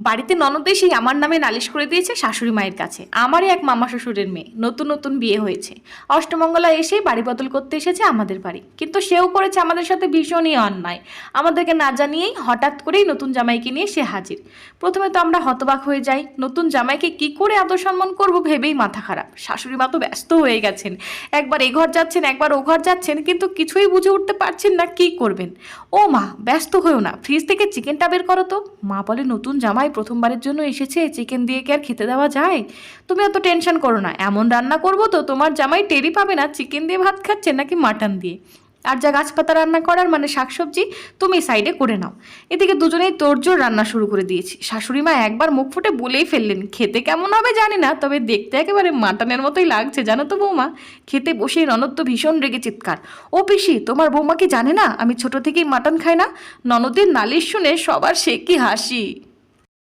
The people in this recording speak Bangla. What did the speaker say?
বাড়িতে ননদ এসেই আমার নামে নালিশ করে দিয়েছে শাশুড়ি মায়ের কাছে। আমারই এক মামা শ্বশুরের মেয়ে, নতুন নতুন বিয়ে হয়েছে, অষ্টমঙ্গলা এসেই বাড়ি বদল করতে এসেছে আমাদের বাড়ি, কিন্তু সেও করেছে আমাদের সাথে ভীষণই অন্যায়। আমাদেরকে না জানিয়েই হঠাৎ করেই নতুন জামাইকে নিয়ে সে হাজির। প্রথমে তো আমরা হতবাক হয়ে যাই, নতুন জামাইকে কি করে আদর সম্মান করবো ভেবেই মাথা খারাপ। শাশুড়ি মা তো ব্যস্ত হয়ে গেছেন, একবার এ ঘর যাচ্ছেন একবার ও ঘর যাচ্ছেন, কিন্তু কিছুই বুঝে উঠতে পারছেন না কি করবেন। ও মা, ব্যস্ত হয়েও না, ফ্রিজ থেকে চিকেনটা বের করো তো। মা বলে, নতুন জামাই প্রথমবারের জন্য এসেছে, চিকেন দিয়ে কি আর খেতে দেওয়া যায়? তুমি অত টেনশন করো না, এমন রান্না করবো তো তোমার জামাই টেরই পাবে না চিকেন দিয়ে ভাত খাচ্ছে নাকি মাটন দিয়ে। আর যা গাছপাতা রান্না করার মানে শাকসবজি, তুমি সাইডে করে নাও। এদিকে দুজনেই তোড়জোড় রান্না শুরু করে দিয়েছি। শাশুড়ি মা একবার মুখ ফুটে বলেই ফেললেন, খেতে কেমন হবে জানি না, তবে দেখতে একেবারে মাটনের মতোই লাগছে জানো তো বৌমা। খেতে বসেই ননদ তো ভীষণ রেগে চিৎকার, ও পিসি, তোমার বৌমা কি জানে না আমি ছোট থেকেই মাটন খাই না? ননদের নালিশ শুনে সবার সে কি হাসি।